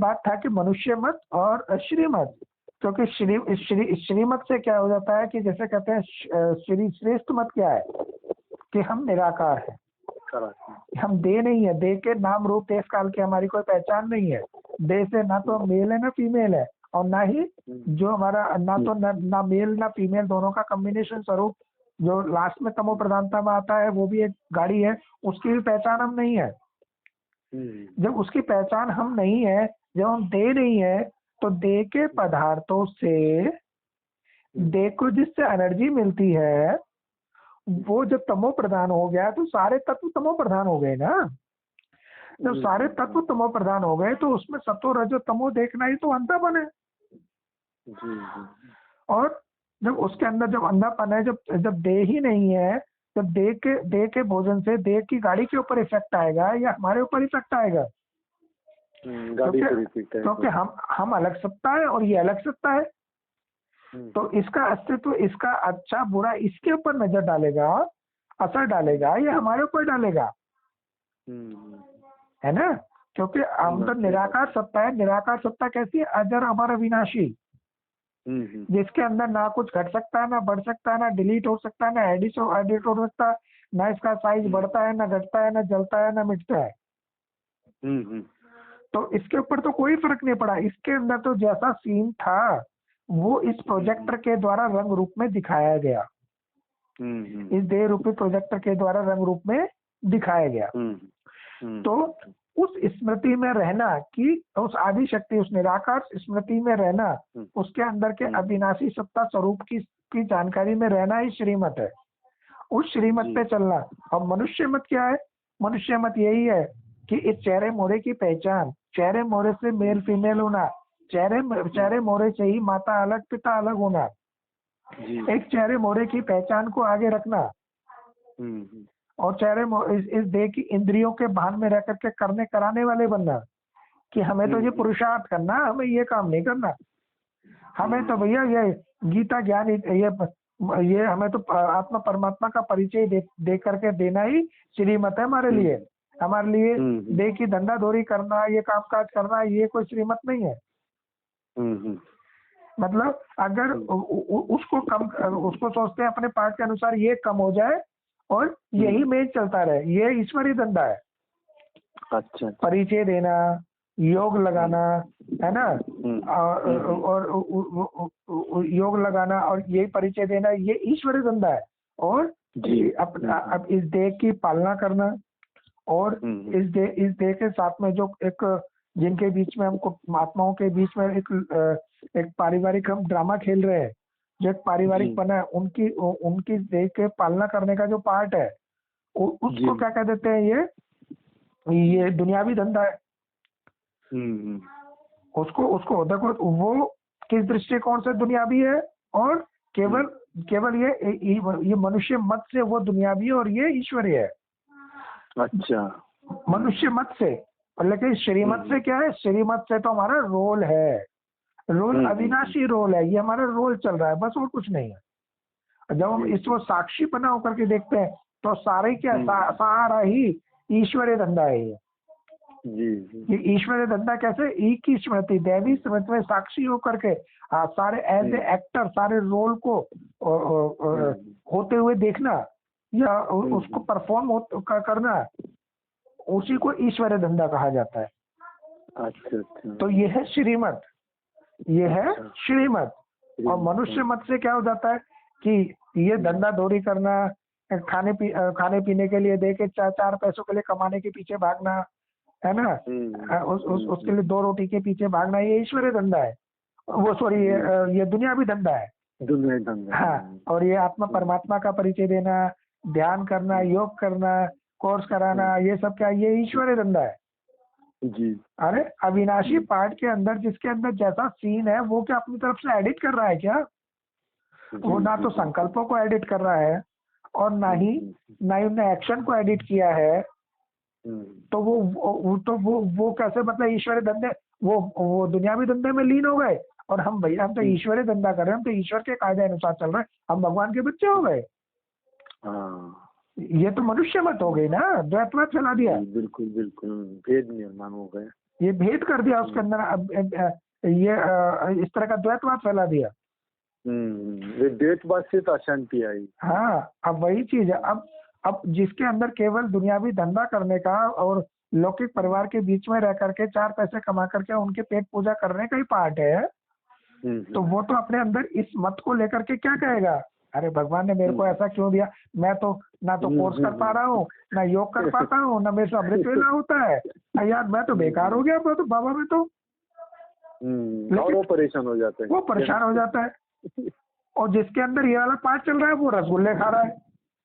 बात था कि मनुष्य मत और श्रीमत, क्योंकि श्रीमत से क्या हो जाता है कि जैसे कहते हैं श्री श्रेष्ठ मत क्या है कि हम निराकार है, हम दे नहीं है, दे के नाम रूप देश काल की हमारी कोई पहचान नहीं है, दे से ना तो मेल है ना फीमेल है, और ना ही जो हमारा ना तो ना मेल ना फीमेल दोनों का कॉम्बिनेशन स्वरूप जो लास्ट में तमो प्रधानता में आता है वो भी एक गाड़ी है, उसकी भी पहचान हम नहीं है। जब उसकी पहचान हम नहीं है, जब हम दे नहीं है, तो दे के पदार्थों से दे को जिससे एनर्जी मिलती है वो जब तमो प्रधान हो गया तो सारे तत्व तमो प्रधान हो गए ना। जब सारे तत्व तमो प्रधान हो गए तो उसमें सतो रजो तमो देखना ही तो अंधापन है। और जब उसके अंदर जब अंधापन है, जब दे ही नहीं है, जब दे के भोजन से दे की गाड़ी के ऊपर इफेक्ट आएगा या हमारे ऊपर इफेक्ट आएगा, क्योंकि हम अलग सत्ता है और ये अलग सत्ता है, तो इसका अस्तित्व, इसका अच्छा बुरा इसके ऊपर नजर डालेगा, असर डालेगा, ये हमारे ऊपर डालेगा, है ना। क्योंकि हम तो निराकार सत्ता है। निराकार सत्ता कैसी है? अजर अमर अविनाशी, जिसके अंदर ना कुछ घट सकता है, ना बढ़ सकता है, ना डिलीट हो सकता है, ना एडिट हो सकता है, ना इसका साइज बढ़ता है, ना घटता है, ना जलता है, ना मिटता है। तो इसके ऊपर तो कोई फर्क नहीं पड़ा। इसके अंदर तो जैसा सीन था वो इस प्रोजेक्टर के द्वारा रंग रूप में दिखाया गया, इस देह रूपी प्रोजेक्टर के द्वारा रंग रूप में दिखाया गया। तो उस स्मृति में रहना कि उस आदि शक्ति, उस निराकार स्मृति में रहना, उसके अंदर के अविनाशी सत्ता स्वरूप की जानकारी में रहना ही श्रीमत है। उस श्रीमत पे चलना। और मनुष्य मत क्या है? मनुष्य मत यही है कि इस चेहरे मोहरे की पहचान, चेहरे मोहरे से मेल फीमेल होना, चेहरे मोहरे से ही माता अलग पिता अलग होना, एक चेहरे मोहरे की पहचान को आगे रखना, और इस देह की इंद्रियों के भान में रह करके करने कराने वाले बनना कि हमें तो ये पुरुषार्थ करना, हमें ये काम नहीं करना, हमें तो भैया ये गीता ज्ञान ये हमें तो आत्मा परमात्मा का परिचय दे करके देना ही श्रीमत है हमारे लिए। हमारे लिए देह की धंधा धोरी करना, ये काम काज करना, ये कोई श्रीमत नहीं है। मतलब अगर उसको सोचते हैं अपने पाठ के अनुसार ये कम हो जाए और यही मेज चलता रहे, ये ईश्वरी धंधा है। अच्छा। परिचय देना, योग लगाना, है ना, और योग लगाना और यही परिचय देना, ये ईश्वरी धंधा है। और अब इस देह की पालना करना, और इस देह के साथ में जो एक जिनके बीच में हमको महात्माओं के बीच में एक पारिवारिक हम ड्रामा खेल रहे हैं, जो एक पारिवारिक बना है, उनकी देह के पालना करने का जो पार्ट है उसको क्या कह देते हैं? ये दुनियावी धंधा है। उसको देखो वो किस दृष्टिकोण से दुनियावी है, और केवल ये मनुष्य मत से वो दुनियावी है और ये ईश्वरीय है। अच्छा। मनुष्य मत से, और लेकिन श्रीमत से क्या है? श्रीमत से तो हमारा रोल है, रोल अविनाशी रोल है, ये हमारा रोल चल रहा है बस, और कुछ नहीं है। जब हम इसको साक्षी बना होकर के देखते हैं तो सारे क्या सारा ही ईश्वरीय धंधा है। ये ईश्वरीय धंधा कैसे? एक ही स्मृति, दैवी स्मृति में साक्षी होकर के सारे एज ए एक्टर सारे रोल को होते हुए देखना या उसको परफॉर्म करना, उसी को ईश्वरीय धंधा कहा जाता है। अच्छा। तो ये है श्रीमत, ये है श्रीमत। और मनुष्य मत से क्या हो जाता है कि ये धंधा दौरी करना, खाने पीने के लिए दे के चार पैसों के लिए कमाने के पीछे भागना, है ना, उसके लिए 2 रोटी के पीछे भागना, ये ईश्वरीय धंधा है। वो सॉरी ये दुनियावी धंधा है। हाँ, और ये आत्मा परमात्मा का परिचय देना, ध्यान करना, योग करना, कोर्स कराना, ये सब क्या? ये ईश्वरीय धंधा है जी। अरे अविनाशी पार्ट के अंदर जिसके अंदर जैसा सीन है वो क्या अपनी तरफ से एडिट कर रहा है क्या? वो ना तो संकल्पों को एडिट कर रहा है और ना ही उन्होंने एक्शन को एडिट किया है। तो वो कैसे? मतलब ईश्वरीय धंधे, वो दुनियावी धंधे में लीन हो गए, और हम तो ईश्वरीय धंधा कर रहे हैं, हम तो ईश्वर के कायदे अनुसार चल रहे हैं, हम भगवान के बच्चे हो गए। ये तो मनुष्य मत हो गई ना, द्वैतवाद फैला दिया। बिल्कुल भेद निर्माण हो गया। ये भेद कर दिया उसके अंदर। ये इस तरह का द्वैतवाद फैला दिया। ये द्वैतवाद से तो अशांति आई। हाँ, अब वही चीज है। अब जिसके अंदर केवल दुनियावी धंधा करने का और लौकिक परिवार के बीच में रह करके 4 पैसे कमा करके उनके पेट पूजा करने का ही पार्ट है, तो वो तो अपने अंदर इस मत को लेकर के क्या कहेगा, अरे भगवान ने मेरे को ऐसा क्यों दिया, मैं तो ना तो कोर्स कर पा रहा हूँ, ना योग कर पाता हूँ, ना मेरे से अमृत वेला होता है, यार मैं तो बेकार हो गया तो बाबा में तो। और वो परेशान हो जाते हैं, वो परेशान हो जाता है। और जिसके अंदर ये वाला पार्ट चल रहा है वो रसगुल्ले खा रहा है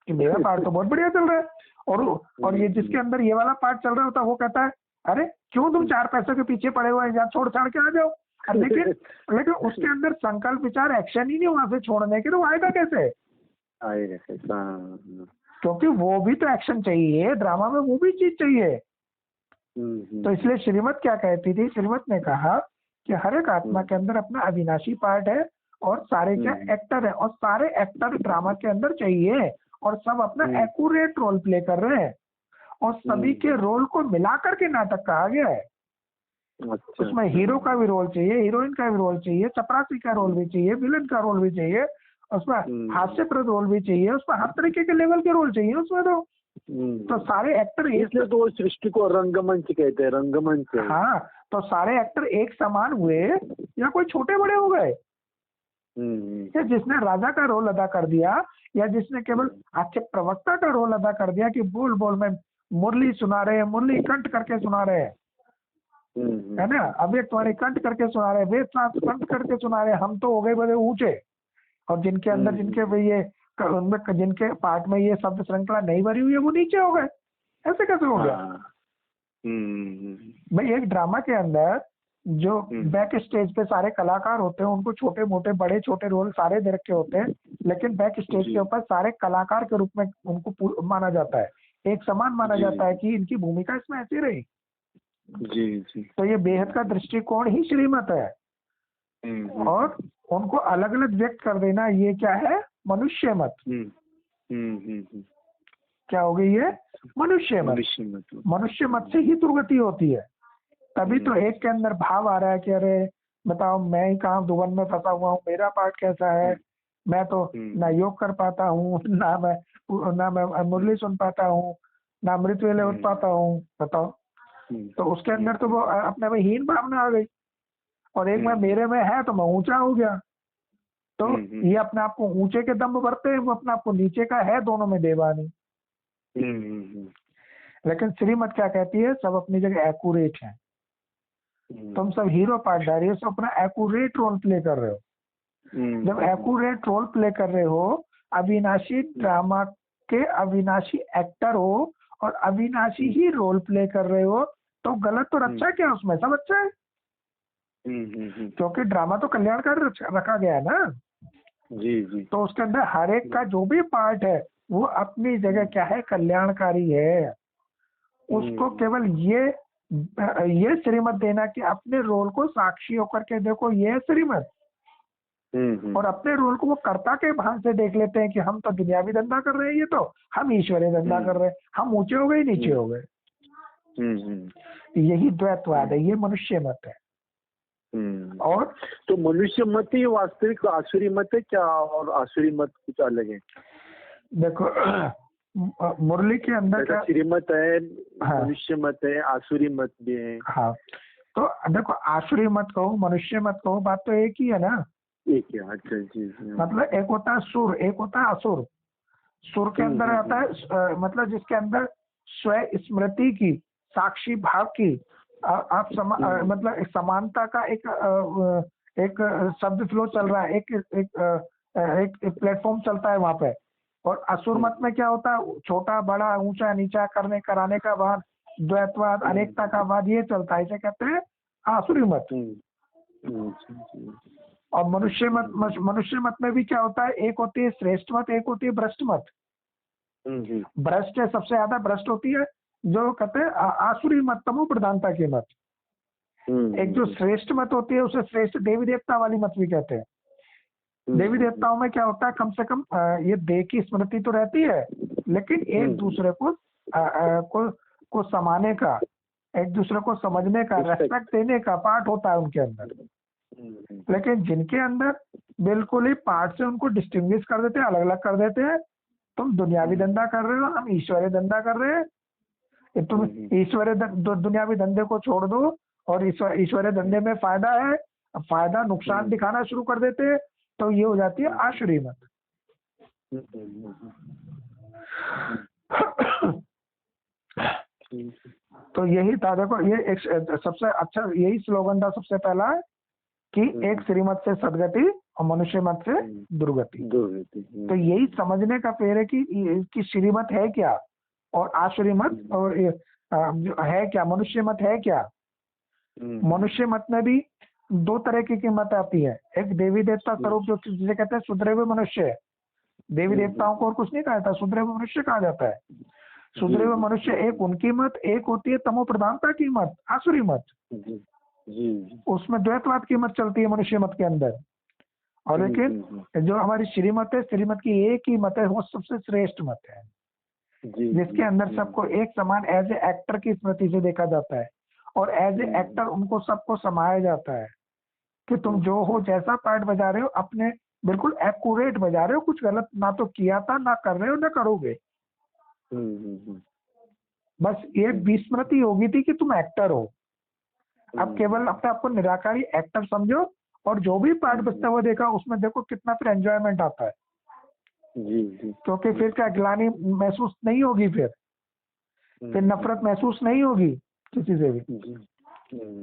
कि मेरा पार्ट तो बहुत बढ़िया चल रहा है, और ये जिसके अंदर ये वाला पार्ट चल रहा होता है वो कहता है अरे क्यों तुम 4 पैसों के पीछे पड़े हुए हैं, यहाँ छोड़ छाड़ के आ जाओ। लेकिन उसके अंदर संकल्प विचार एक्शन ही नहीं वहां से छोड़ने के, तो आएगा कैसे? आएगा, क्योंकि वो भी तो एक्शन चाहिए, ड्रामा में वो भी चीज चाहिए। तो इसलिए श्रीमत क्या कहती थी, श्रीमत ने कहा कि हर एक आत्मा के अंदर अपना अविनाशी पार्ट है और सारे क्या एक्टर है, और सारे एक्टर ड्रामा के अंदर चाहिए और सब अपना एक्यूरेट रोल प्ले कर रहे हैं, और सभी के रोल को मिलाकर के नाटक कहा गया है। अच्छा। उसमें हीरो का भी रोल चाहिए, हीरोइन का भी रोल चाहिए, चपरासी का रोल भी चाहिए, विलन का रोल भी चाहिए, उसमें हास्यप्रद रोल भी चाहिए, उसमें हर तरीके के लेवल के रोल चाहिए उसमें। तो सारे एक्टर इसलिए तो सृष्टि को रंगमंच कहते हैं, रंगमंच। हाँ, तो सारे एक्टर एक समान हुए या कोई छोटे बड़े हो गए, या जिसने राजा का रोल अदा कर दिया या जिसने केवल अच्छे प्रवक्ता का रोल अदा कर दिया कि बोल बोल में मुरली सुना रहे हैं, मुरली कंठ करके सुना रहे हैं, है ना, अव्यक्त वाणी कंठ करके सुना रहे हैं, वेद शास्त्र कंठ करके सुना रहे हैं, हम तो हो गए बड़े ऊंचे। और जिनके अंदर उनमें जिनके पार्ट में ये शब्द श्रृंखला नहीं भरी हुई है वो नीचे हो गए। ऐसे कैसे हो गया? भाई एक ड्रामा के अंदर जो बैक स्टेज पे सारे कलाकार होते हैं उनको छोटे मोटे बड़े छोटे रोल सारे दे रखे होते हैं, लेकिन बैक स्टेज के ऊपर सारे कलाकार के रूप में उनको माना जाता है, एक समान माना जाता है कि इनकी भूमिका इसमें ऐसी रही। जी। तो ये बेहद का दृष्टिकोण ही श्रीमत है। और उनको अलग अलग व्यक्त कर देना, ये क्या है? मनुष्य मत। क्या हो गई ये? मनुष्य मत। मनुष्य मत से ही दुर्गति होती है। तभी तो एक के अंदर भाव आ रहा है कि अरे बताओ मैं ही कहाँ दुबन में फंसा हुआ हूँ, मेरा पार्ट कैसा है, मैं तो ना योग कर पाता हूँ, ना मैं मुरली सुन पाता हूँ, ना अमृत वेले उठ पाता हूँ, बताओ। तो उसके अंदर तो वो अपने में हीन भावना आ गई, और एक में मेरे में है तो मैं ऊंचा हो गया। तो ये अपने आप को ऊंचे के दम भरते हैं, वो अपने आप को नीचे का है, दोनों में देवानी। लेकिन श्रीमत क्या कहती है? सब अपनी जगह एक्यूरेट है, तुम सब हीरो पार्टधारी हो, सब अपना एक्यूरेट रोल प्ले कर रहे हो। जब एक्यूरेट रोल प्ले कर रहे हो, अविनाशी ड्रामा के अविनाशी एक्टर हो और अविनाशी ही रोल प्ले कर रहे हो, तो गलत तो अच्छा क्या उसमें? सब अच्छा है, क्योंकि ड्रामा तो कल्याणकारी रखा गया है ना। जी। तो उसके अंदर हर एक का जो भी पार्ट है वो अपनी जगह क्या है? कल्याणकारी है। उसको केवल ये श्रीमत देना कि अपने रोल को साक्षी होकर के देखो, ये है श्रीमत। और अपने रोल को वो कर्ता के भान से देख लेते हैं कि हम तो दुनियावी धंधा कर रहे हैं, ये तो हम ईश्वरीय धंधा कर रहे हैं, हम ऊंचे हो गए नीचे हो गए। यही द्वैतवाद है, ये मनुष्य मत है। और तो मनुष्य मत ही वास्तविक आसुरी मत है क्या, और आसुरी मत कुछ अलग है? देखो मुरली के अंदर क्या श्रीमत है, हाँ, मनुष्य मत है, आसुरी मत भी है। हाँ, तो देखो आसुरी मत कहो, मनुष्य मत कहो, बात तो एक ही है ना। एक ही। अच्छा जी। मतलब एक होता है सुर, एक होता है असुर। सुर के अंदर आता है मतलब जिसके अंदर स्वयं स्मृति की, साक्षी भाव की आप मतलब एक समानता का एक शब्द फ्लो चल रहा है, एक प्लेटफॉर्म चलता है वहां पे। और असुर मत में क्या होता है? छोटा बड़ा ऊंचा नीचा करने कराने का वाद, द्वैतवाद, अनेकता का वाद, ये चलता है, इसे कहते हैं आसुरी मत। और मनुष्य मत में भी क्या होता है? एक होती है श्रेष्ठ मत, एक होती है भ्रष्ट मत। भ्रष्ट है, सबसे ज्यादा भ्रष्ट होती है जो कहते हैं आसुरी मत, तमो प्रधानता की मत। एक जो श्रेष्ठ मत होती है उसे श्रेष्ठ देवी देवता वाली मत भी कहते हैं। देवी देवताओं में क्या होता है? कम से कम ये देह की स्मृति तो रहती है, लेकिन एक दूसरे को समाने का एक दूसरे को समझने का, रेस्पेक्ट देने का पार्ट होता है उनके अंदर। लेकिन जिनके अंदर बिल्कुल ही पार्ट से उनको डिस्टिंग्विश कर देते हैं, अलग अलग कर देते हैं, तुम दुनियावी धंधा कर रहे हो, हम ईश्वरीय धंधा कर रहे हैं, तुम ईश्वरीय दुनियावी धंधे को छोड़ दो और ईश्वरीय धंधे में फायदा है, अब फायदा नुकसान दिखाना शुरू कर देते हैं, तो ये हो जाती है आसुरी मत। तो यही था, देखो ये एक सबसे अच्छा यही स्लोगन था सबसे पहला, कि एक श्रीमत से सदगति और मनुष्य मत से दुर्गति। तो यही समझने का पेड़ है कि श्रीमत है क्या और आसुरी मत और है क्या, मनुष्य मत है क्या। मनुष्य मत में भी दो तरह की मत आती है, एक देवी देवता स्वरूप जो जिसे कहते हैं सुधरे हुए मनुष्य। देवी देवताओं को और कुछ नहीं कहा जाता, सुधरे हुए मनुष्य कहा जाता है। सुधरे हुए मनुष्य एक उनकी मत, एक होती है तमो प्रधानता की मत, आसुरी मत। उसमें द्वैतवाद की मत चलती है मनुष्य मत के अंदर। और लेकिन जो हमारी श्रीमत है, श्रीमत की एक ही मत है, वो सबसे श्रेष्ठ मत है, जिसके अंदर सबको एक समान एज ए एक्टर की स्मृति से देखा जाता है और एज ए एक्टर उनको सबको समाया जाता है कि तुम जो हो, जैसा पार्ट बजा रहे हो अपने बिल्कुल एक्यूरेट बजा रहे हो, कुछ गलत ना तो किया था, ना कर रहे हो, ना करोगे। बस ये विस्मृति होगी थी कि तुम एक्टर हो। अब केवल अपने आपको निराकारी एक्टर समझो और जो भी पार्ट बचता हुआ देखा उसमें देखो कितना फिर एंजॉयमेंट आता है। क्योंकि फिर क्या ग्लानि महसूस नहीं होगी, फिर नफरत महसूस नहीं होगी किसी से भी।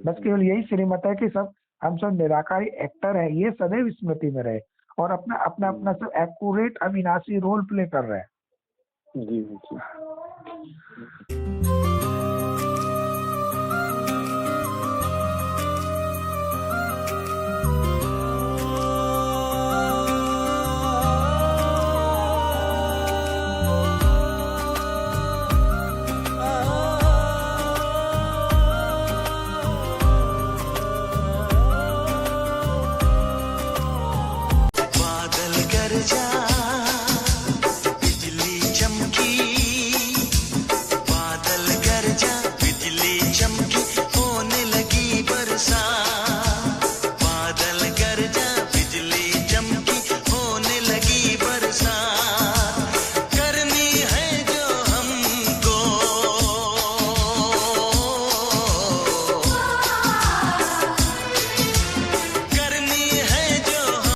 बस केवल यही श्रीमत है कि सब हम सब निराकारी एक्टर हैं, ये सदैव स्मृति में रहे और अपना अपना अपना सब एक्यूरेट अविनाशी रोल प्ले कर रहे हैं।